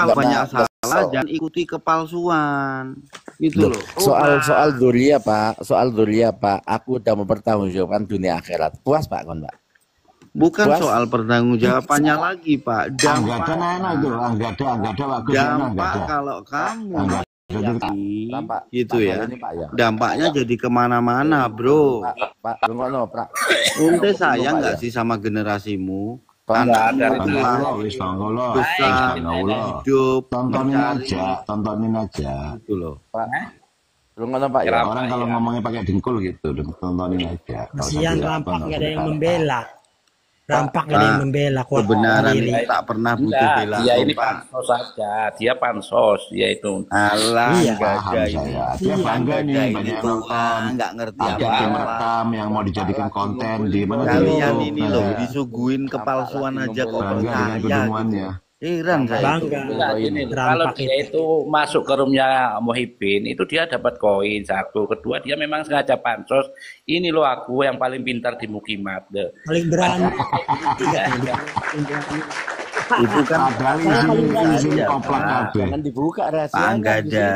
kalau banyak salah jangan ikuti kepalsuan. Itu loh. Soal dunia Pak, aku udah mempertanggungjawabkan dunia akhirat. Puas Pak kon Pak? Bukan puas? Soal pertanggungjawabannya lagi Pak. Dampak kalau kamu gitu ya. Dampaknya jadi kemana-mana bro. Pak, Unte sayang nggak sih sama generasimu? Anak hidup, tontonin aja. Itu loh. Pak. Pak ya. Orang kalau ngomongnya pakai dengkul gitu, tontonin aja. Kasihan Rampak nggak ada yang membela. Rampak nggak ada yang membela. Kebenaran ini tak pernah butuh bela. Dia ini pansos saja, dia pansos, dia itu. Alah, nggak ada ini. Dia bangga nih, banyak yang nonton. Nggak ngerti ada yang rekam yang mau dijadikan konten di mana. Kalian ini loh disuguhin kepalsuan aja kok percaya. Heran saya. Kalau dia itu masuk ke roomnya Muhyiddin, itu dia dapat koin satu. Kedua, dia memang sengaja pansos. Ini loh aku yang paling pintar di Mukimat. Paling berani. Itu kan jangan dibuka rahasianya. Enggak ada.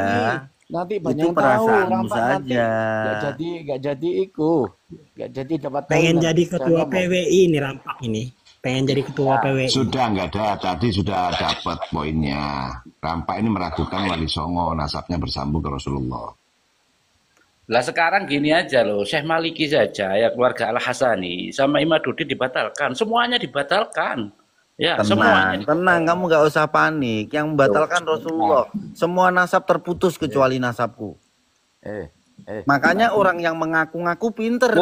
Nanti banyak itu perasaanmu saja. Nggak jadi nggak jadi dapat. Pengen jadi ketua PWI ini Rampak ini. Pengen jadi ketua PWI. Sudah nggak ada, tadi sudah dapat poinnya. Rampak ini meragukan Wali Songo, nasabnya bersambung ke Rasulullah. Lah sekarang gini aja loh, Syekh Maliki saja ya keluarga Al Hasani sama Imaduddin dibatalkan, semuanya dibatalkan. Ya, tenang, kamu nggak usah panik. Yang membatalkan Rasulullah. Semua nasab terputus kecuali nasabku. Makanya orang yang mengaku-ngaku pinter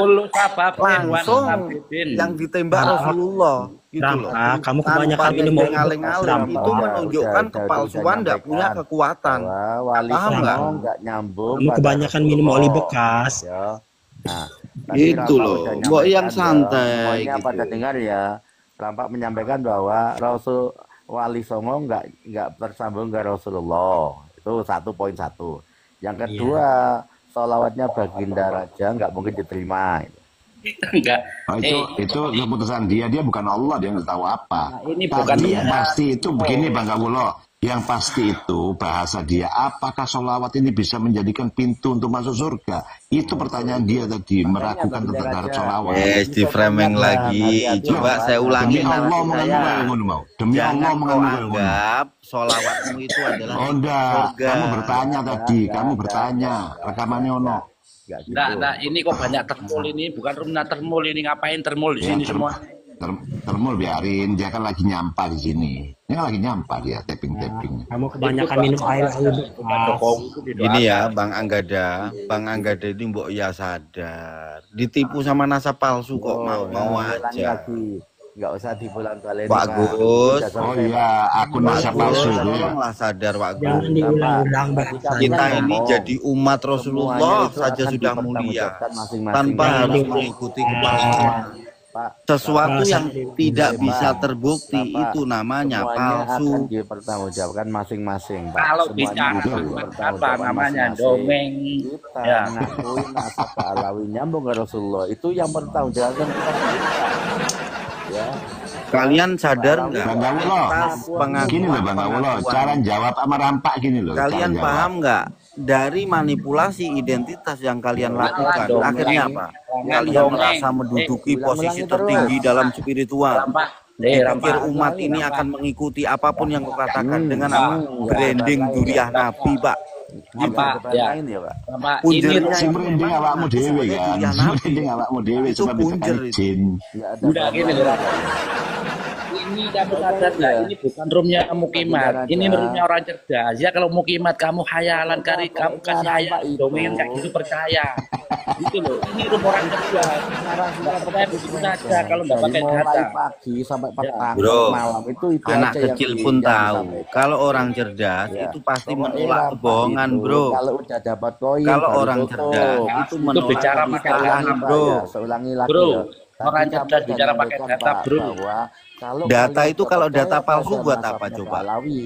langsung yang ditembak Rasulullah gitu loh. Kamu kebanyakan minum aling-aling itu menunjukkan kepalsuan tidak punya kekuatan. Paham nggak? Nyambung. Kamu kebanyakan minum oli bekas. Nah, itu loh. Mbok yang santai. Pada dengar ya, Rampak menyampaikan bahwa Rasul Wali Songo nggak tersambung ke Rasulullah. Itu 1.1. Yang kedua, sholawatnya Baginda Raja nggak mungkin diterima. Enggak. Itu keputusan dia bukan Allah, dia nggak tahu apa. Nah, ini bukan yang pasti itu begini Bang Kawulo. Yang pasti itu bahasa dia, apakah sholawat ini bisa menjadikan pintu untuk masuk surga? Itu pertanyaan dia tadi, meragukan tentang syarat sholawat. Di framing lagi. Coba saya ulangi. Demi Allah Demi Allah menganggap sholawatmu itu adalah surga. Kamu bertanya tadi, rekamannya ono. Nah, ini kok banyak termul ini, bukan rumah termul ini, ngapain termul di sini semua? Termul biarin, dia kan lagi nyampah di sini. Dia kan lagi nyampah dia, tapping. Kamu kebanyakan minum air Ini ya, Bang Anggada ini mbok ya sadar. Ditipu sama nasab palsu kok mau aja. Nggak usah dipulang kalian. Pak Gus. Oh iya, akun nasab palsu itu. Tolonglah sadar Pak Gus. Jangan diulang-ulang Kita ini jadi umat Rasulullah saja sudah mulia tanpa harus mengikuti kepalsuan. Sesuatu yang tidak bisa terbukti itu namanya palsu. Dipertanggungjawabkan masing-masing. Kalau bicara apa namanya dongeng, ya ngakuin nasab alawi nyambung ke Rasulullah, itu yang bertanggungjawabkan kita. Ya. Kalian sadar nggak? Bang Kawulo, gini loh Bang Kawulo, cara jawab sama Rampak gini loh. Kalian paham nggak? Dari manipulasi identitas yang kalian lakukan, akhirnya apa? Kalian merasa menduduki posisi tertinggi dalam spiritual. Pikir umat ini akan mengikuti apapun yang kau katakan dengan apa? Branding duriah Nabi, Pak. Pak, ya. Punjernya itu merinding awakmu dhewe kan. Merinding awakmu dhewe sebab ditekan jin. Udah gini loh. Ini kamu sadar nggak? Ini bukan roomnya Mukimat. Ini roomnya orang cerdas. Ya kalau Mukimat kamu hayalan kari kamu kasih hayal dongeng kayak gitu percaya. Gitu loh. Ini room orang cerdas. Nggak percaya begitu saja kalau nggak pakai data. Pagi sampai petang malam itu anak kecil pun tahu. Kalau orang cerdas itu pasti menolak kebohongan, bro. Kalau udah dapat koin. Kalau orang cerdas itu menolak bicara pakai data, bro. Seulangi lagi. Bro, orang cerdas bicara pakai data, bro. Kalau Data kalian itu kalau percaya data palsu pada buat apa nasabnya coba? Pak Alawi,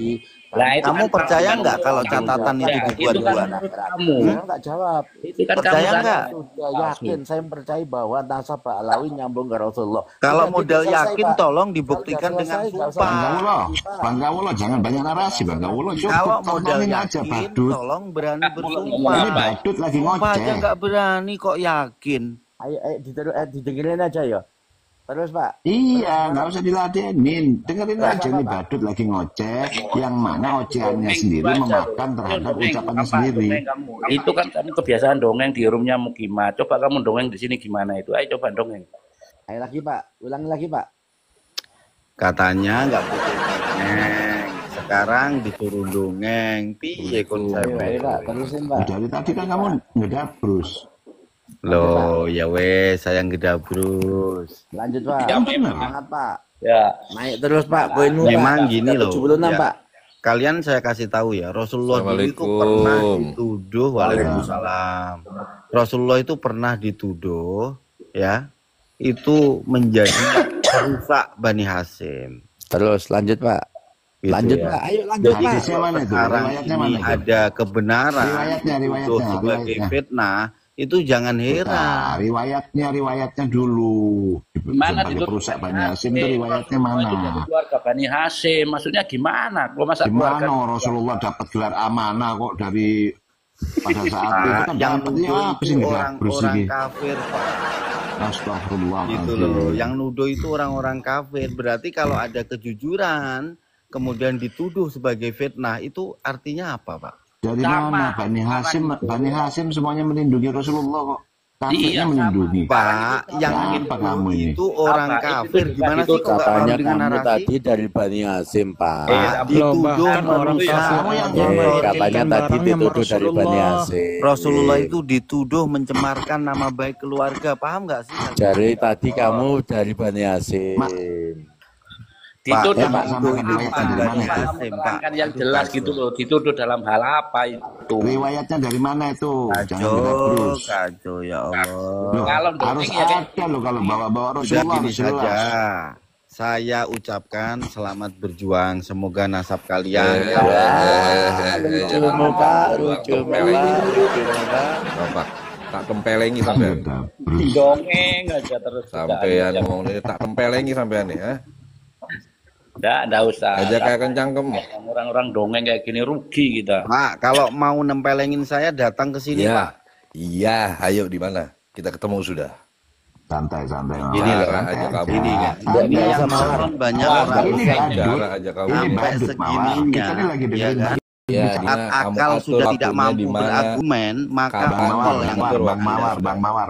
Lah itu Kamu kan percaya kamu nggak kalau kamu. catatan itu Ya, itu kan dibuat-buat? menurut kamu. sekarang tak jawab. Itu kan kamu Percaya saja nggak? Sudah palsu. yakin, saya percaya bahwa nasab Pak Alawi nyambung ke Rasulullah. Kalau Sudah gitu modal selesai, yakin Pak. tolong Kalau udah dibuktikan dengan selesai, nggak usah sumpah. Bang Gawulo, lagi, Pak. Bang Gawulo, jangan banyak narasi, Bang Gawulo. Kalau Cukup, modal tontonin aja yakin badut. tolong berani Ini bersumpah. badut lagi Sumpah aja ngoceh. nggak berani kok yakin. Ayo, didengerin aja ya. Terus Pak, Iya, nggak usah diladenin. Dengerin aja nih badut lagi ngoceh, yang mana ocehannya sendiri memakan terhadap ucapannya sendiri. Kamu. Itu kan kamu kebiasaan dongeng di roomnya Mukimat. Coba kamu dongeng di sini gimana itu? Ayo coba dongeng. ayo lagi Pak, ulangi lagi Pak. Katanya nggak butuh dongeng. Sekarang disuruh dongeng. Piye Ayo, konsepnya? ayo Pak, terusin Pak. Dari tadi kan kamu ngedabrus. Loh, ya wes saya ngedabrus. Lanjut Pak. Ya, memang. Semangat Pak. Ya. Naik terus Pak, poinmu Pak. Memang gini loh. 76 Ya. Pak. Kalian saya kasih tahu ya, Rasulullah dulu itu pernah dituduh, waalaikumsalam. Rasulullah itu pernah dituduh, ya, itu menjadi perusak Bani Hasyim. Terus lanjut Pak. Gitu Lanjut ya. Pak, ayo lanjut Pak. Hadisnya mana itu? Sekarang Riwayatnya ini mana itu? ada kebenaran Riwayatnya, dituduh sebagai riwayatnya. fitnah, itu jangan heran. Nah, riwayatnya dulu. Gimana Sebagai perusak Bani Hasyim itu riwayatnya Rasulullah itu mana? dari keluarga Bani Hasyim. Maksudnya gimana? Kalau masa Gimana keluarga Rasulullah dapat gelar amanah kok dari pada saat itu Pak, kan yang dapatnya nuduh apa itu sih ngedabrus orang-orang ini? kafir, Pak. Astagfirullah. Gitu loh. Yang nuduh itu orang-orang kafir. Berarti kalau ada kejujuran kemudian dituduh sebagai fitnah, itu artinya apa, Pak? Dari Sama. mana Bani Hasyim semuanya melindungi Rasulullah kok. Kafirnya Iya, melindungi. Pak, yang Apa kamu ini? itu orang Apa? kafir. Itu Gimana itu sih kok nggak paham Katanya dengan kamu narasi? tadi dari Bani Hasyim Pak. Dituduh bahkan orang manusia. kafir Kamu yang Katanya tadi dituduh dari Bani Hasyim. Rasulullah itu dituduh mencemarkan nama baik keluarga. Paham nggak sih? Jadi tadi kamu dari Bani Hasyim. dituduh Pak, dalam sama apa? riwayatnya dari mana itu? Kamu terangkan yang jelas gitu loh. Dituduh dalam hal apa itu? Riwayatnya dari mana itu? Jangan Kacau, ngedabrus. kacau ya Allah. Loh, Kalau harus dongeng ya kan. ada loh kalau bawa-bawa Udah Rasulullah gini harus saja. jelas. Saya ucapkan selamat berjuang. Semoga nasab kalian Lucu Pak, lucu Pak. Bapak, tak tempelengi sampean. Ngedabrus. Dongeng aja terus. Sampean ngomong ini tak tempelengi sampean nih, ya. Enggak usah. Aja kayak kencangkem. Orang-orang dongeng kayak gini rugi kita. Pak, kalau mau nempelengin saya datang ke sini, Pak. Iya, ayo di mana? Kita ketemu sudah. Santai. Gini loh, Marah aja kamu. Ini kan. Nggak Ini bisa yang marah. nonton banyak Wah, orang. ini badut. Marah aja kamu. Ini Sampai badut Mawar. segininya, Kita ini lagi ya dengerin kan? Ya, Saat Dina, kamu akal atur sudah tidak waktunya mampu di mana? berargumen, maka Kapan? Bang akal Mawar, yang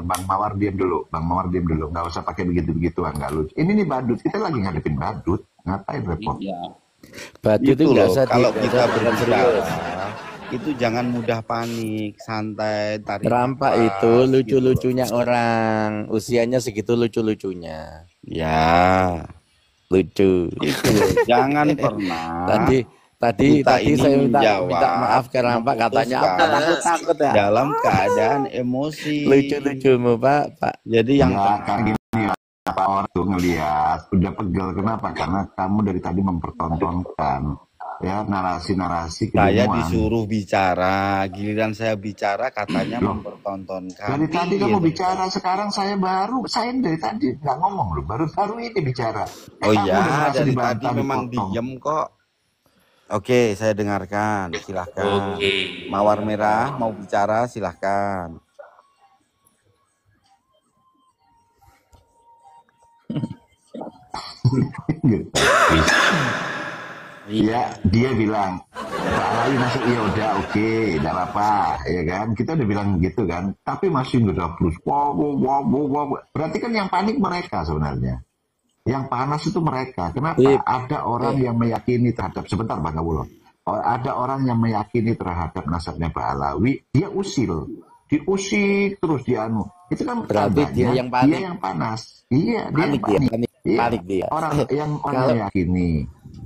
Bang Mawar diam dulu. Bang Mawar diam dulu. Nggak usah pakai begitu-begituan, nggak lucu. Ini nih badut. Kita lagi ngadepin badut. Ngapain repot? Iya. Batu Itu itu nggak loh, usah kalau kita nggak usah berbicara itu jangan mudah panik, santai, tarik Rampak nafas, itu gitu lucu-lucunya orang. Usianya segitu lucu-lucunya. loh. Ya, Lucu. itu loh. Jangan pernah. Tadi Kita tadi ini saya menjawab, minta maaf ke Rampak katanya apa? memutuskan Takut ya. dalam keadaan emosi. Lucu-lucumu Pak. Jadi yang Ya, kan gini lah. Apa orang tuh ngelihat udah pegel. Kenapa? Karena kamu dari tadi mempertontonkan ya narasi-narasi saya kedunguan. disuruh bicara, giliran saya bicara katanya Loh, mempertontonkan. dari tadi Iya, kamu dong. bicara, sekarang saya dari tadi nggak ngomong loh, baru ini bicara. Oh Kamu udah iya, merasa dari dibantah, tadi memang dipotong. diem kok. Oke, saya dengarkan. Silahkan. Oke. Mawar merah mau bicara, silahkan. Iya, dia bilang, Pak Alawi masuk, iya udah oke, tidak apa-apa, ya kan? Kita udah bilang gitu kan, tapi masih nggak plus. Wow. Berarti kan yang panik mereka sebenarnya. Yang panas itu mereka. Kenapa? Iya. Ada orang yang meyakini terhadap, sebentar Bang Gawulo. Ada orang yang meyakini terhadap nasabnya Pak Alawi, dia diusik terus dianu. Itu kan Berarti tandanya dia yang panik. Dia yang panas. Iya, dia Panik yang dia, panik. Iya. panik dia. Orang yang Kalau- meyakini.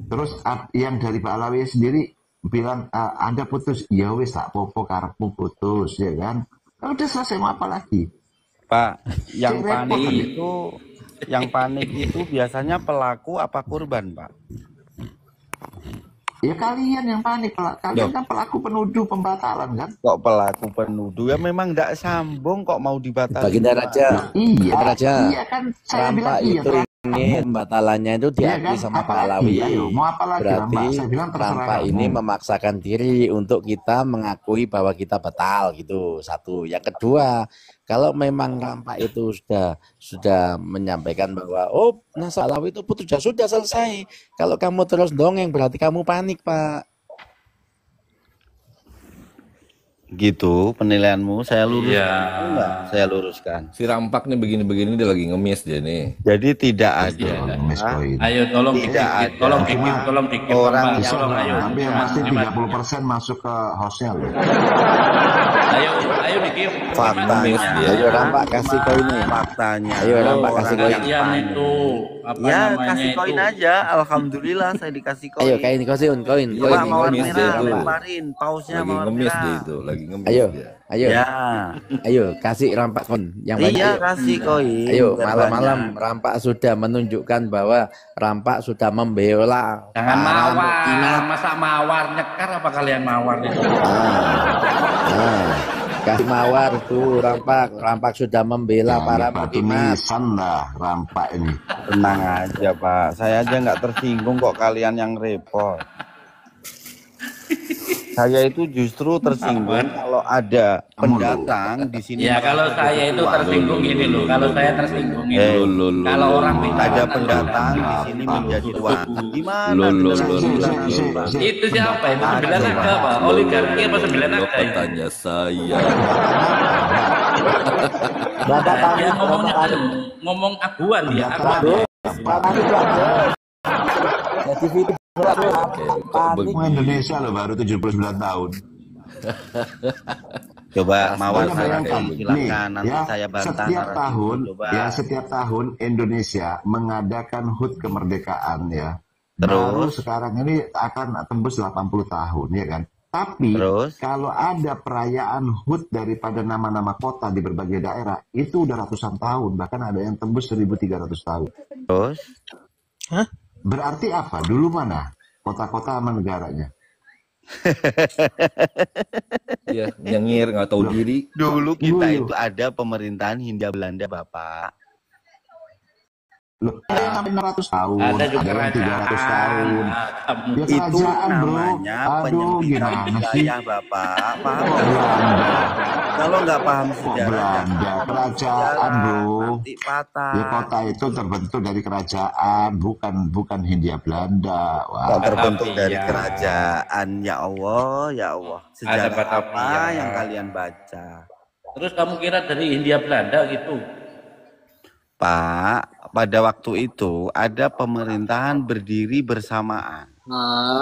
Terus yang dari Pak Alawi sendiri bilang Anda putus, ya wis tak popo karepmu putus, ya kan? Udah selesai, mau apa lagi? Pak, yang Repot panik kan? itu Yang panik itu biasanya pelaku apa korban, Pak? Ya kalian yang panik, kalian kan pelaku penuduh pembatalan kan? Kok pelaku penuduh? Ya memang tidak sambung kok mau dibatalkan. Baginda Raja. Iya, Raja. iya kan saya bilang Rampak iya. itu ingin pembatalannya itu Iya diakui kan? sama Apa Pak Alawi. lagi? Ayo, mau apa lagi, Berarti Rampak? Saya bilang terserah Rampak kamu. ini memaksakan diri untuk kita mengakui bahwa kita batal gitu. Satu. Yang kedua, kalau memang Rampak itu sudah menyampaikan bahwa Nah Pak Alawi itu putus sudah selesai. Kalau kamu terus dongeng berarti kamu panik, Pak. Gitu penilaianmu, saya luruskan. Iya. Enggak, saya luruskan. Si Rampak nih begini-begini dia lagi ngemis dia nih. Jadi tidak ada. Miss Point. Ayo tolong Tidak dikit, ada. tolong dikit, tolong dikit. Orang Bapak. bisa Tolong, ayo. Tapi yang pasti Hemat. 30% masuk ke hostel. Ayo dikit. Faktanya. Ayo Rampak kasih koinnya. Faktanya. Ayo, Rampak, kasih Orang koin. yang Yang panik. itu apa Ya namanya kasih itu? koin aja. Alhamdulillah saya dikasih koin. Ayo koin. Coba Lagi mawar ngemis dia merah tuh. lemparin. Pausnya Lagi mawar ngemis merah. dia itu, lagi ngemis Ayo, dia. ayo, Ya. ayo kasih Rampak koin yang banyak. Iya Ayo. kasih koin. Ayo biar malam-malam banyak. Rampak sudah menunjukkan bahwa Rampak sudah membela Jangan para mawar, mukminat. masa mawar nyekar apa kalian mawar itu? Nah, kasih mawar tuh Rampak sudah membela para Batu mukminat. nisan dah Rampak ini. Tenang aja Pak. Saya aja nggak tersinggung kok kalian yang repot. Saya itu justru tersinggung kalau ada pendatang di sini. Ya kalau saya itu tersinggung ini loh, kalau saya tersinggung ini kalau orang bicara ada pendatang di sini menjadi tuan. Gimana? itu siapa itu sembilan naga apa? Oligarki apa sembilan naga itu? Tanya saya. Rampak Dia panik, ngomongnya Rampak panik. ngomong aguan dia, aguan. Panik tuh ada. Jadi video panik. Mau Indonesia loh baru 79 tahun. Coba mawar Coba saya bayangkan, silakan nanti ya, saya bantah. setiap tahun, Coba. ya setiap tahun Indonesia mengadakan HUT kemerdekaan ya. Terus? Baru sekarang ini akan tembus 80 tahun ya kan. Tapi Terus? kalau ada perayaan HUT daripada nama-nama kota di berbagai daerah itu udah ratusan tahun, bahkan ada yang tembus 1300 tahun. Terus? Berarti apa? Dulu mana? Kota-kota sama negaranya. Iya, nyengir nggak tahu diri. Dulu kita Dulu. itu ada pemerintahan Hindia Belanda, Bapak. Loh, ada yang sampai 600 tahun, Ada juga yang 300 kerajaan. tahun. Ya Itu kerajaan, bro. namanya Aduh, penyempitan gimana sih? wilayah, Bapak. Paham Kok nggak? Belanda? Kalau nggak paham Kok sejarah, Belanda? Kerajaan, bro. nanti patah. Ya kota itu terbentuk dari kerajaan, bukan Hindia Belanda. Kok Wah, terbentuk Tapi dari ya. kerajaan? Ya Allah, ya Allah. Sejarah Batavia. apa yang kalian baca? Terus kamu kira dari Hindia Belanda gitu? Pak, pada waktu itu ada pemerintahan berdiri bersamaan.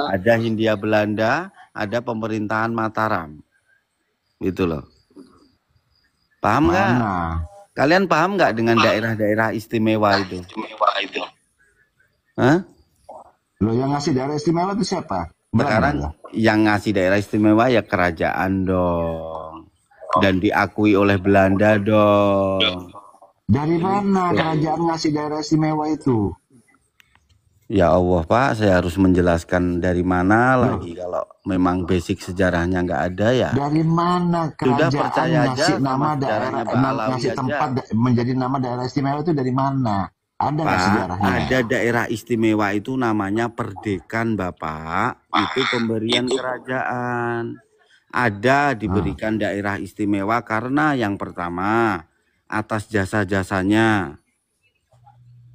Ada Hindia Belanda, ada pemerintahan Mataram. Gitu loh. Paham nggak? mana? Kalian paham nggak dengan daerah-daerah istimewa itu? Hah? Loh, yang ngasih daerah istimewa itu siapa? Sekarang Belanda. yang ngasih daerah istimewa ya kerajaan dong. Dan diakui oleh Belanda dong. Dari mana kerajaan ngasih daerah istimewa itu? Ya Allah Pak, saya harus menjelaskan dari mana lagi kalau memang basic sejarahnya nggak ada ya. Dari mana Sudah kerajaan percaya aja ngasih sama nama daerah, sejarahnya Pak Alawi ngasih aja. tempat menjadi nama daerah istimewa itu dari mana? Ada nggak Pak, sejarahnya? ada daerah istimewa itu namanya Perdekan Bapak. Itu pemberian kerajaan. Ada diberikan daerah istimewa karena yang pertama atas jasa-jasanya.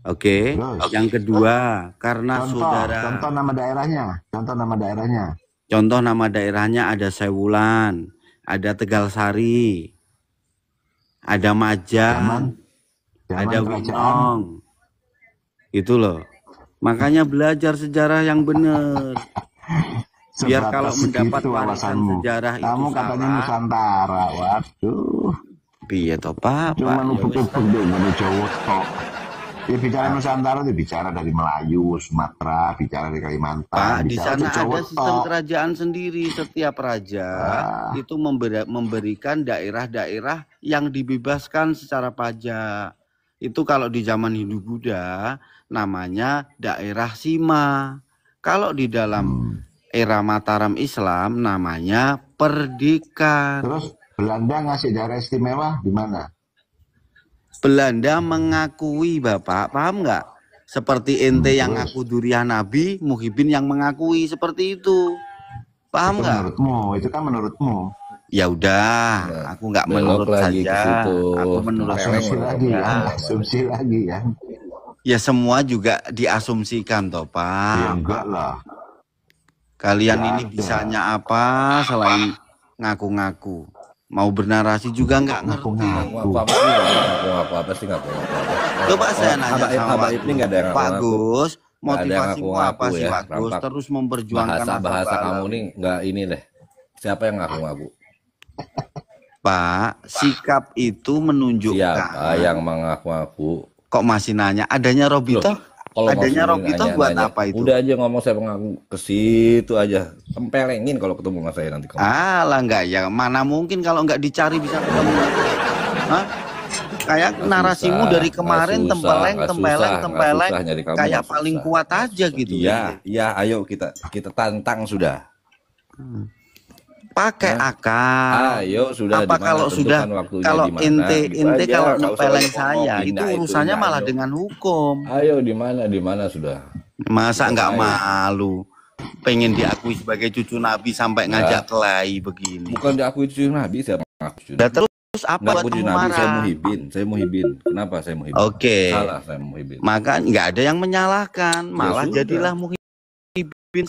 Oke. Terus? Yang kedua karena Contoh saudara. nama daerahnya. Contoh nama daerahnya. Contoh nama daerahnya ada Sewulan, ada Tegalsari, ada Majang, ada Zaman kerajaan. Winong. Itu loh. Makanya belajar sejarah yang benar. Biar kalau Sebatas mendapat segitu warisan alasanmu. sejarah itu Kamu katanya salah. Nusantara. Waduh. Piye toh Pak? Cuma Ya wis. ubuk-ubuk dengan Jawa tok. Ya bicara Nusantara itu bicara dari Melayu, Sumatera, bicara dari Kalimantan, Pak, di bicara sana dari Jawa ada sistem tok. kerajaan sendiri. Setiap raja itu memberikan daerah-daerah yang dibebaskan secara pajak. itu kalau di zaman Hindu Buddha namanya daerah Sima. Kalau di dalam era Mataram Islam namanya Perdikan. Terus Belanda ngasih daerah istimewa di mana? Belanda mengakui, Bapak, paham nggak? Seperti ente yang ngaku durian Nabi, Muhibin yang mengakui seperti itu. Paham nggak? Menurutmu, itu kan menurutmu. Ya udah, aku nggak menurut lagi ke saja. situ. Aku menurut Asumsi lagi ya, asumsi lagi ya. Ya semua juga diasumsikan toh, Ya Pak. enggak lah. Kalian Ya ini ada. bisanya apa selain ngaku-ngaku? Mau bernarasi juga nggak ngerti. Ngaku-ngaku. Ngaku apa sih ngaku apa? Coba saya nanya sama Habaib ini nggak ada yang Pak ngaku-ngaku. Gus, Nggak ada yang motivasimu apa ngaku-ngaku sih ya, Pak Gus? Rampak. Terus memperjuangkan Bahasa nasabah kamu Alawi. nih nggak ini deh. Siapa yang ngaku-ngaku? Pak, sikap itu menunjukkan. Siapa yang mengaku-ngaku? Kok masih nanya? Adanya Robito? Kalau Adanya mau Robito buat apa itu? Udah aja ngomong saya mengaku ke situ aja. Tempelengin kalau ketemu sama saya nanti kamu. Alah enggak ya, mana mungkin kalau nggak dicari bisa ketemu. Hah? Kayak narasimu dari kemarin nggak susah tempeleng, nyari kamu, kayak nggak paling susah. kuat aja gitu. Iya, ayo kita tantang sudah. Pakai akal. Ayo sudah. Apa dimana, kalau sudah tentukan waktunya kalau di mana, ente gitu aja, kalau nggak usah nepeleng ngomong saya itu pindah urusannya itunya, malah ayo. dengan hukum. Ayo di mana sudah. Masa nggak Ayo. malu? Pengen diakui sebagai cucu Nabi sampai ngajak kelahi begini. Bukan diakui cucu Nabi, saya mengaku cucu Udah Nabi. terus apa Nggak buat cucu kamu Nabi, saya marah? Muhibin. Kenapa saya Muhibin? Oke. Salah saya Muhibin. Maka nggak ada yang menyalahkan, malah sudah. jadilah Muhibin.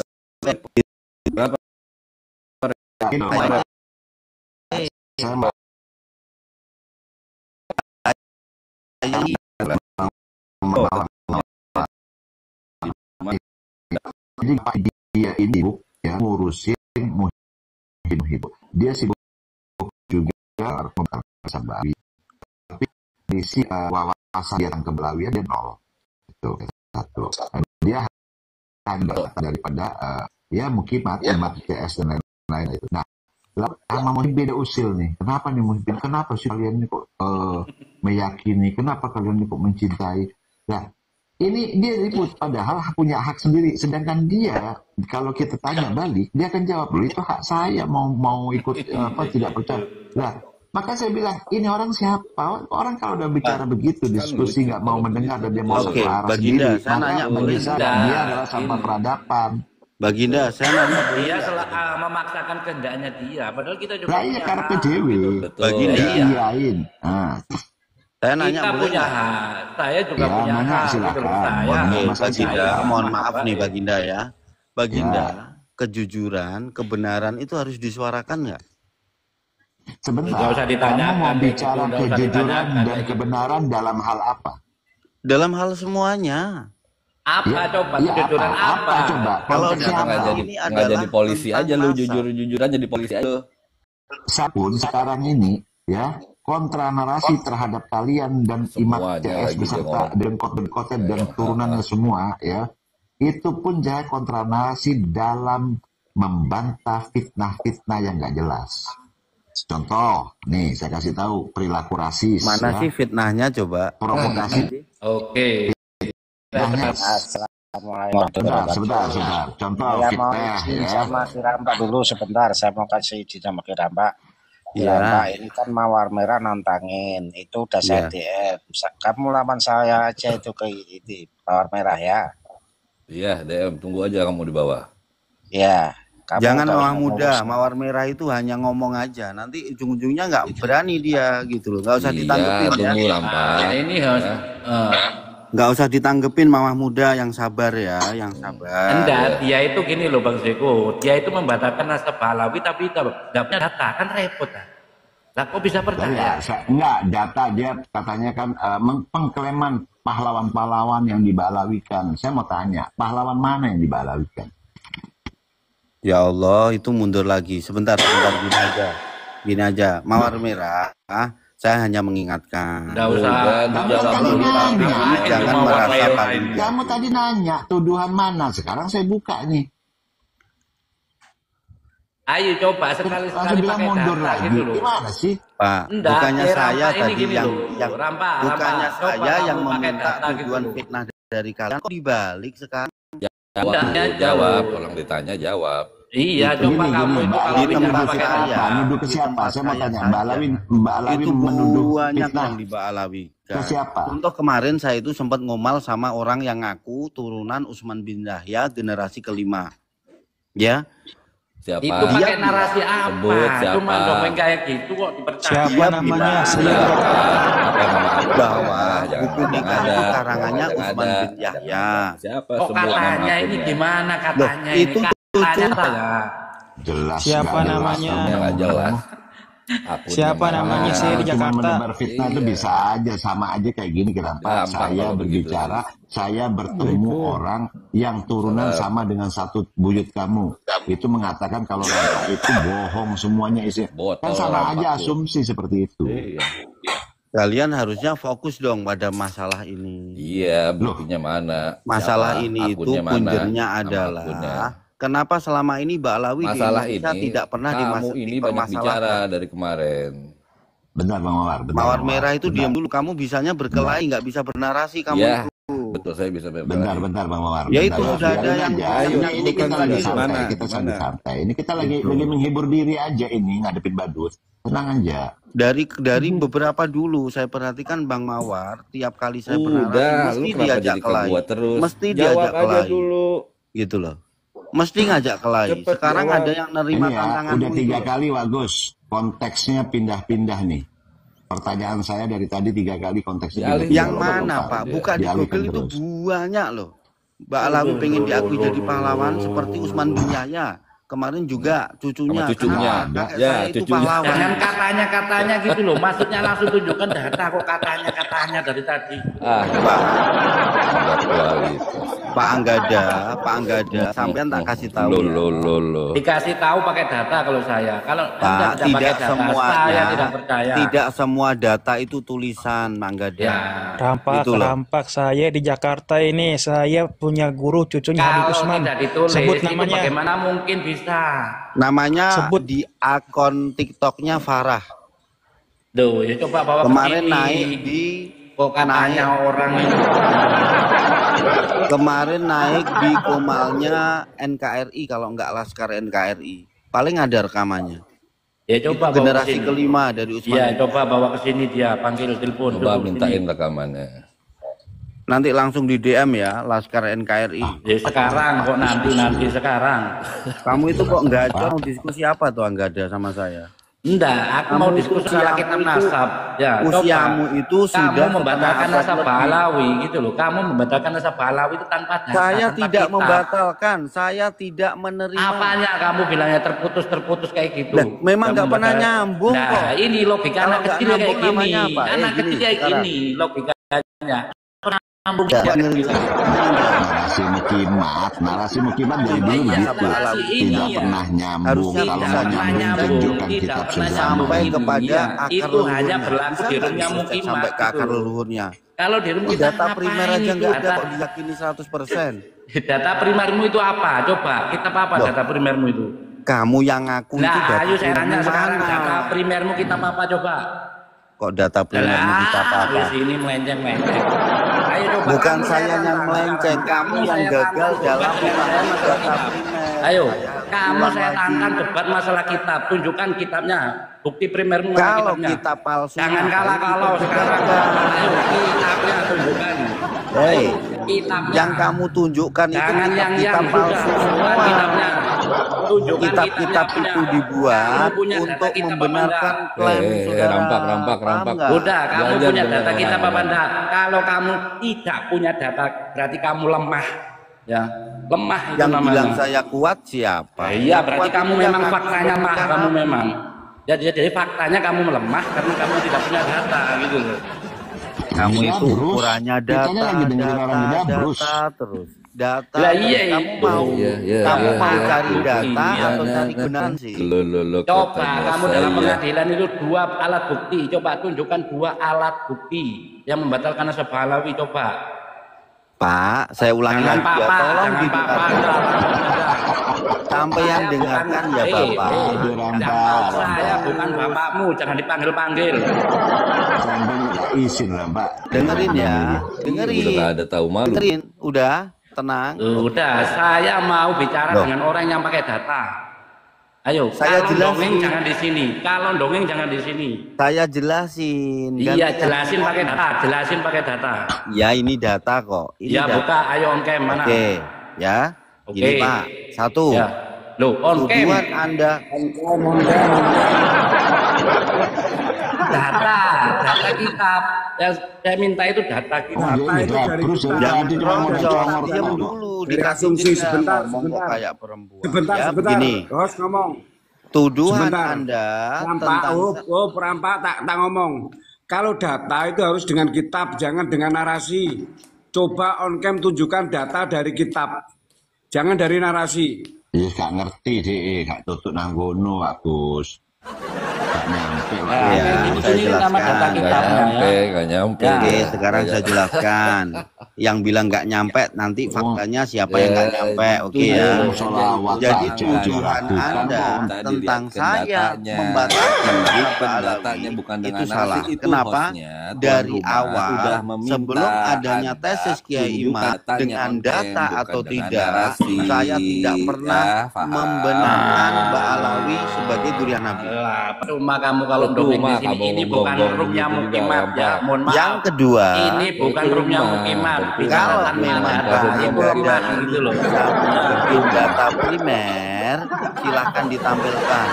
Berapa? Saya mau jadi dia ini ya ngurusin Muhibin. Dia sibuk juga membahas Bali. Tapi di si wawasan dia tentang kebelawian dia nol. Itu satu. Dia hanya daripada ya Mukimat, umat PS dan lain-lain itu. Nah, sama Muhibin beda usil nih. Kenapa nih Muhibin? Kenapa sih kalian ini kok meyakini? Kenapa kalian ini kok mencintai? Nah, ini dia ribut padahal punya hak sendiri. Sedangkan dia kalau kita tanya balik, dia akan jawab, "Loh, itu hak saya mau ikut tidak percaya." Nah, maka saya bilang, ini orang siapa? Orang kalau udah bicara begitu, diskusi nggak mau mendengar dan dia mau Oke, searah Baginda, sendiri, saya maka nanya bagi boleh saya tidak? dia adalah sampah peradaban. Baginda, saya nanya. Dia memaksakan kehendaknya dia, padahal kita juga Nah iya punya karena hak, PDW. gitu. Betul. Baginda. Iyain. Nah, Saya nanya Kita boleh punya nggak? hak, saya juga Ya, punya nanya, hak. silakan. Gitu loh. Saya, Oke, Mas Baginda, silakan. mohon maaf nih Baginda ya. Baginda, Ya. kejujuran, kebenaran itu harus disuarakan nggak? Sebentar, Nggak usah ditanyakan, kamu mau kayak bicara gitu, nggak usah kejujuran ditanyakan, dan kayak gitu. kebenaran dalam hal apa? Dalam hal semuanya. Apa Ya, coba iya, kejujuran apa? apa? Apa coba? Kalau Konteksnya dalam apa? hal Nggak ini jadi adalah polisi tentang aja lu, masa. jujur-jujuran jadi polisi aja. Saya pun sekarang ini ya kontra narasi terhadap kalian dan imat Semuanya CS lagi dia beserta ngomong. dengkot-dengkotnya dan turunannya semua ya. Itu pun saya kontra narasi dalam membantah fitnah-fitnah yang nggak jelas. Contoh, nih saya kasih tahu perilaku rasis. Mana ya. sih fitnahnya coba? Provokasi. Oke. Fitnahnya. Sebentar. Contoh Saya mau fitnah izin ya. sama Kirampak dulu sebentar. Saya mau kasih izin sama Kirampak. Iya. Kirampak ini kan Mawar Merah nantangin. Itu udah saya DM. Kamu lawan saya aja itu ke itu Mawar Merah ya. Iya, DM, tunggu aja kamu di bawah. Ya. Kamu Jangan udah mawar ngomong muda, sama- mawar merah itu hanya ngomong aja. Nanti ujung-ujungnya nggak berani dia gitu loh. Nggak usah ditanggepin Iya, ya. tunggu Rampak. Nah, ini harus Nggak usah ditanggepin mawar muda yang sabar ya, yang sabar. enggak, dia itu gini loh Bang Zeko. Dia itu membatalkan nasabah Alawi tapi nggak punya data, kan repot kan. Lah kok bisa percaya? Enggak, data dia katanya kan pengklaman pahlawan-pahlawan yang dibalawikan. Saya mau tanya, pahlawan mana yang dibalawikan? Ya Allah, itu mundur lagi. Sebentar gini aja. Mawar merah, saya hanya mengingatkan. Nggak usah. Kamu Dijawab tadi dulu, nanya. Jangan Mau merasa apa-apa paling ini? Kamu tadi nanya tuduhan mana? Sekarang saya buka nih. Ayo coba Langsung sekali-sekali bilang pakai mundur data lagi. gitu loh. Gimana sih? Pak, Enggak, bukannya saya Rampak ini tadi gini yang loh, Rampak, bukannya Rampak. Coba saya yang kamu pakai meminta data gitu tujuan loh. fitnah dari kalian, kok dibalik sekarang? Jawab Enggak, dulu, jawab. Tolong ditanya, jawab. Iya, Itu coba gini, kamu gini, itu Mbak kalau di Alawi bicara tempat pakai nuduh ke data. siapa? saya, Nuduh ke di siapa? tempat Saya mau saya tanya, saja. Mbak Alawi Itu menuduh banyak fitnah yang Alawi. ke siapa? Contoh kemarin saya itu sempat ngomal sama orang yang ngaku turunan Utsman bin Yahya generasi kelima. Ya, Siapa? Itu Dia pakai narasi apa? Sebut siapa? Cuma dongeng kayak gitu kok dipercaya. Siapa dia namanya? bilang Saya Apa nama aku? bahwa Jangan buku ngomong nikah ada. itu karangannya Ngomong Utsman ada. bin Yahya. Siapa Kok sebut nama katanya ini akunnya? gimana katanya Loh, ini? itu Katanya cucu. saya. Jelas. Siapa nggak jelas namanya? Akunnya nggak jelas. Akunnya Siapa mana? namanya? Saya di Cuma Jakarta. menebar fitnah itu Iya. bisa aja, sama aja kayak gini. Kenapa Gampang saya kalau berbicara, saya bertemu orang yang turunan sama dengan satu buyut kamu, itu mengatakan kalau Rampak itu bohong semuanya isi. Botol Kan sama Rampak aja tuh. asumsi seperti itu. Iya. Kalian harusnya fokus dong pada masalah ini. Iya, buktinya mana? Masalah Siapa? ini itu Akunnya mana? punjernya Nama adalah akunnya. kenapa selama ini Mbak Alawi di Masalah Indonesia ini, tidak pernah kamu ini banyak bicara dari kemarin. Benar Bang Mawar. Benar, Mawar Bang merah itu Benar. diam dulu, kamu bisanya berkelahi, nggak bisa bernarasi kamu Iya, itu. betul, saya bisa Bentar, bentar Bang Mawar. Ya bentar, itu Bang. sudah ada Biarin yang aja. Ayo, Ini kita bukan lagi lagi. santai, Gimana? kita lagi Gimana? santai. Ini kita lagi menghibur diri aja ini, ngadepin badut. Tenang aja. Dari beberapa dulu saya perhatikan Bang Mawar, tiap kali saya Udah, bernarasi lu mesti kenapa diajak jadi ke kelahi. gua terus? Mesti Jawab diajak aja kelahi. dulu. Gitu loh. Mesti ngajak kelahi. Cepet Sekarang jawab. ada yang nerima Ini ya, tantangan udah itu 3 loh. kali Wagus. Konteksnya pindah-pindah nih. Pertanyaan saya dari tadi 3 kali konteksnya Dialihkan. pindah. Yang mana Pak? Buka di Dialihkan Google itu terus. banyak loh. Mbak Alawi pengen diakui jadi pahlawan seperti Utsman bin Yahya. Kemarin juga cucunya. Sama cucunya. Kenapa kakek Ya, saya itu cucunya. pahlawan? Jangan katanya-katanya gitu loh. Maksudnya langsung tunjukkan data kok katanya dari tadi. Ah, Pak, ada kualitas. Pak Anggada, sampean tak kasih tahu ya. Lo. Dikasih tahu pakai data kalau saya. Kalau Pak, tidak pakai tidak data, semuanya, saya tidak percaya. tidak semua data itu tulisan, Manggada. Ya. Itu loh. Rampak saya di Jakarta ini. Saya punya guru cucunya Habib Kalau Usman. tidak ditulis, Sebut itu namanya. bagaimana mungkin bisa? Namanya Sebut. di akun TikToknya Farah. Duh, ya coba bawa ke Kemarin sini. naik di Kok katanya orang itu. Kemarin naik di komalnya NKRI, kalau nggak Laskar NKRI. Paling ada rekamannya. Ya Itu coba bawa ke generasi sini. kelima dari Utsman. Iya, coba bawa ke sini dia, panggil telepon. Coba suruh mintain sini. rekamannya. Nanti langsung di DM ya, Laskar NKRI. Ya sekarang kok nanti sekarang. Kamu itu kok nggak ada mau diskusi apa tuh Anggada sama saya? Enggak, aku Kamu mau itu diskusi soal kitab itu- nasab. Ya, usiamu itu sudah kamu membatalkan setengah nasab abad Pahlawi gitu loh. Kamu membatalkan nasab Pahlawi itu tanpa data. Saya tanpa tidak kitab. membatalkan, saya tidak menerima. Apanya kamu bilangnya terputus kayak gitu? Lah, memang nggak pernah membatalkan. nyambung Nah, kok. ini logika Kalau anak nggak kecil kayak nyambung gini. namanya apa? Anak Gini, kecil kayak sekarang. gini logikanya. Nyambung Ya, dia ngerti. bilang. Narasi mukimat dari dulu Iya, begitu. narasi ini Tidak ya. pernah nyambung. Harusnya Kalau tidak mau pernah nyambung, tunjukkan tidak kitab pernah sejarah. sampai nyambung. kepada Iya, akar itu leluhurnya. hanya berlaku Bisa di nggak rumahnya dicek mukimat sampai ke akar gitu. leluhurnya. Kalau di rumah kita Data primer aja itu nggak ada data, kok diyakini 100%. data primermu itu apa? Coba kita apa Loh. data primermu itu? Kamu yang ngaku itu Nah, data ayo saya tanya primermu sekarang mana? data primermu kita apa coba? Kok data primermu kita apa? di sini melenceng. Ayo coba. Bukan kamu saya yang tantang. melenceng, kamu yang saya gagal tantang dalam debat dengan memahami masalah data kitab. primer. Ayo, Saya kamu ulang saya lagi. tantang debat masalah kitab. Tunjukkan kitabnya. Bukti primermu mana Kalau kitabnya? kitab palsu, Jangan kalah kalau itu sekarang. diperdebatkan. Ayo kitabnya tunjukkan. Hei, Kitabnya. yang kamu tunjukkan itu Jangan yang kitab palsu semua. kitabnya. Tunjukkan Kitab-kitab kitabnya. itu dibuat Kamu punya data untuk kitab apa membenarkan enggak? klaim saudara. rampak. Paham nggak? Udah, kamu Belajar punya dengan data orang kitab lain. apa enggak? Kalau kamu tidak punya data, berarti kamu lemah. Ya, lemah itu Yang namanya. bilang saya kuat siapa? Iya, Yang berarti kuat kamu itu memang yang faktanya ngaku lemah, bukan kamu aku. memang. Jadi faktanya kamu melemah karena kamu tidak punya data gitu loh. Kamu Gila, itu Bruce. ukurannya Kitanya lagi dengerin orang gila, Bruce. terus. Data. Lah, iya, kamu itu. mau Iya, kamu iya, mau iya. cari data Iya, atau cari kebenaran sih? Lo, Coba katanya kamu dalam saya. pengadilan itu 2 alat bukti. Coba tunjukkan 2 alat bukti yang membatalkan nasab Pahlawi. Coba. Pak, saya ulangi Jangan lagi ya, papa, tolong jangan papa. didengarkan. Sampeyan dengarkan ya Bapak. Saya bukan bapakmu, jangan dipanggil-panggil. Sampai minta izin lah Pak. Dengerin ya, dengerin. Udah nggak ada tahu malu. Dengerin, udah tenang. Udah, saya mau bicara dengan orang yang pakai data. Ayo, Saya kalau jelasin. dongeng jangan di sini. Kalau dongeng jangan di sini. Saya jelasin. Iya, jelasin pakai data, jelasin pakai data. Ya ini data kok. Ini Ya data. buka, ayo on cam mana? Oke, ya. Oke. Ini Pak, satu. Ya. Loh, on cam. Tujuan Anda Data kitab. Yang saya minta itu data kitab. Oh, dia terus jangan tadi cuma mau diam dicongor. dulu, Dari dikasih asumsi jeda, sebentar, ngomong kok sebentar. kayak perempuan. Sebentar, Ya, sebentar. begini. Host ngomong. Tuduhan Sebentar. Anda Perampak, tentang perampak tak ngomong. Kalau data itu harus dengan kitab, jangan dengan narasi. Coba on cam tunjukkan data dari kitab, jangan dari narasi. Iya gak ngerti deh, gak tutup nanggono Pak Gus. Gak nyampe Pak. Ya, Ini saya nama data jelaskan. kitabnya ya. Nggak nyampe. Oke, sekarang saya jelaskan. Yang bilang nggak nyampe, nanti faktanya siapa yang nggak nyampe, oke ya. Sholawat Jadi aja, tujuan bukan Anda kok. Tadi tentang lihatkan saya datanya. membatalkan Bukan Alawi, datanya, bukan dengan itu salah. narasi, itu Kenapa? hostnya, tuan Dari rumah awal udah meminta sebelum adanya Anda tesis Kiai tunjuk Imad datanya dengan on cam, data bukan atau dengan tidak, narasi. saya tidak pernah Ya, paham. membenarkan Mbak Alawi sebagai durian Nabi. Lah, percuma kamu kalau dongeng di sini. Ini bukan roomnya Mukimat ya, mohon maaf. Yang kedua, Ini bukan roomnya Mukimat. kalau Bicara memang data, Bapak itu lemah gitu loh. bisa menunjukkan data primer, silahkan ditampilkan.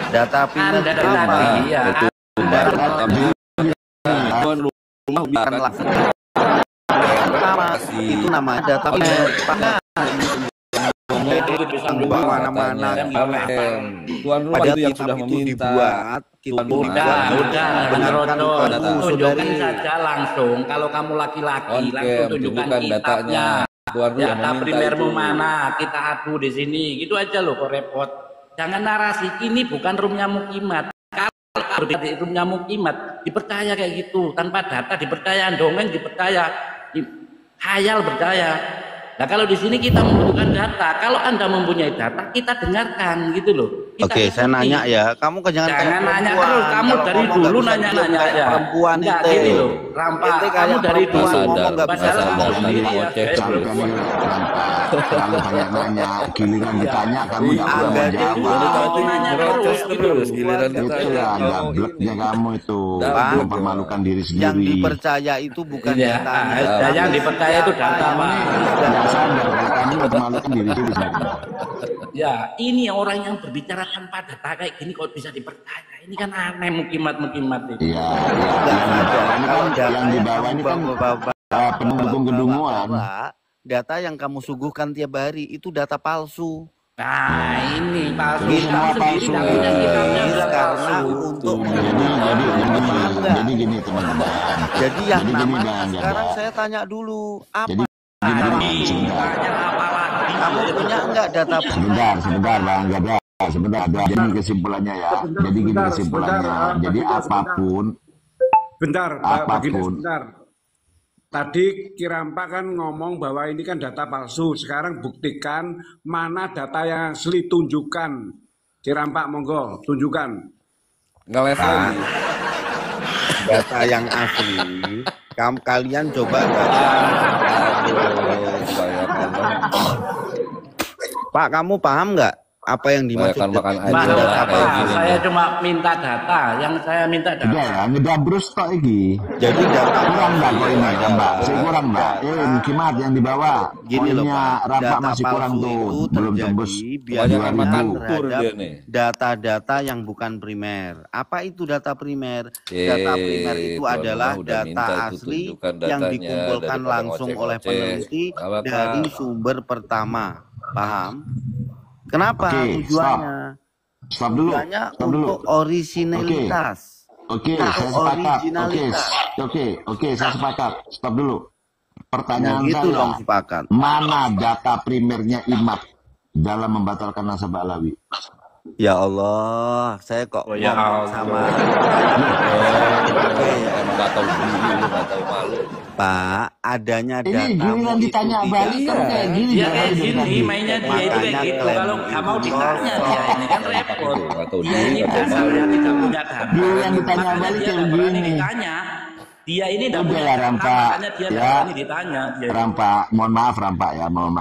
Data primer Anda dari apa? tadi ya. Tuan rumah Bukan biarkan laksana. Pertama, itu namanya data primer. Mana-mana. Tuan rumah Padahal itu yang kitab sudah itu meminta. dibuat, kitab itu Udah, benarkan Rodo. Tuhan Tunjukkan saudari. saja langsung. Kalau kamu laki-laki, On langsung cam, tunjukkan tunjukkan kitabnya. datanya. Tuan rumah Data meminta primermu itu. mana? Kita adu di sini. Gitu aja loh kok repot. Jangan narasi. Ini bukan roomnya Mukimat. Kalau di roomnya Mukimat, dipercaya kayak gitu. Tanpa data dipercaya, dongeng dipercaya, khayal percaya. Nah kalau di sini kita membutuhkan data. Kalau Anda mempunyai data, kita dengarkan gitu loh. Kita Oke, saya ikuti. nanya ya, kamu jangan kayak Jangan nanya perempuan. terus, kamu Kalau dari ngomong dulu nggak bisa nanya-nanya diam kayak ya. perempuan Enggak itu. gini loh, Rampa, Ente kamu kayak dari perempuan dulu ngomong nggak bisa padahal sadar, kamu sendiri tadi ya. ngoceh Sampai terlalu banyak nanya, giliran ditanya kamu nggak pernah Anda menjawab. Nyerocos terus, giliran ditanya. Itulah gableknya kamu itu, Pak, mempermalukan diri Yang sendiri. dipercaya itu bukan Iya, data. yang dipercaya itu data, Pak. Nggak sadar kalau kamu mempermalukan diri sendiri. Ya, ini orang yang berbicara tanpa data kayak gini kok bisa dipercaya. Ini kan aneh mukimat-mukimat itu. Iya, yang di bawah ini kan pendukung kedunguan. Data yang kamu suguhkan tiap hari itu data palsu. Nah, ini palsu. Semua Kamu sendiri palsu. nggak punya kitabnya bilang Karena palsu. untuk Jadi gini teman-teman. Jadi yang Jadi gini, namanya Bang, sekarang Bang. saya tanya dulu Jadi apa gini, sebentar. Tanya apa lagi? kamu punya enggak data Sebentar Bang, nggak ada. Sebentar, jadi kesimpulannya ya. Jadi gini kesimpulannya. Jadi apapun, Bentar, Pak Baginda, apapun. sebentar. Tadi Kirampa kan ngomong bahwa ini kan data palsu. Sekarang buktikan mana data yang asli, tunjukkan. Kirampa, monggo, tunjukkan. Ngeles lagi. data yang asli. Kalian coba baca. Aduh, bayangkan. Pak, kamu paham nggak apa yang dimaksud Makan dengan aja data lah, kayak palsu? gini. Saya cuma minta data. Yang saya minta udah data. ya, ngedabrus tok iki. Jadi data Kurang nggak kok ini, Mbak? Kurang Mbak? Kimat yang dibawa. Gini loh, Poinnya Pak. Rafa Data masih kurang palsu tuh, itu belum terjadi tembus biasanya Kebanyakan makan 2000. kur terhadap dia nih. data-data yang bukan primer. Apa itu data primer? Oke, Data primer itu tuan adalah rumah udah minta data itu asli tunjukkan yang datanya dikumpulkan daripada langsung oleh ngoceh-ngoceh. peneliti Nggak apa-apa. dari sumber pertama. Paham? Kenapa? Oke, Tujuannya? Stop dulu. Tujuannya Stop dulu. untuk originalitas. Oke, Untuk saya sepakat. originalitas. Oke, saya sepakat. Stop dulu. Pertanyaan Yang itu saya, dong sepakat. mana data primernya Imad dalam membatalkan nasabah Alawi? Ya Allah, saya kok Oh ya ngomong sama Emang gak tahu diri, lu gak tahu malu. Pak, adanya Ini datamu giliran itu ditanya tidak balik kamu kayak gini. Dia Bang, kayak dari gini, tadi. mainnya dia itu kayak Makanya gitu. klaim Kalau nggak mau itu ditanya kosong. dia ini kan repot. Gak tahu Dia diri, ini gak tahu dasarnya malu. tidak punya data. Giliran ditanya Makanya balik dia kayak nggak berani begini. ditanya. Dia ini tidak punya Udahlah data, Rampa, makanya dia tidak ya berani ditanya. Dia itu. Rampa, mohon maaf Rampa ya, mohon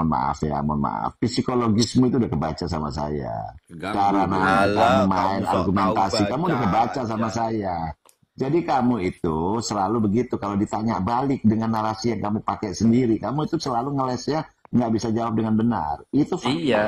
maaf ya, mohon maaf. Psikologismu itu udah kebaca sama saya. Keganggu. Cara nanti Alah, kamu kamu main sok tahu argumentasi, kamu udah baca kebaca sama aja. saya. Jadi kamu itu selalu begitu, kalau ditanya balik dengan narasi yang kamu pakai sendiri, kamu itu selalu ngeles ya, nggak bisa jawab dengan benar. Itu fakta. Iya.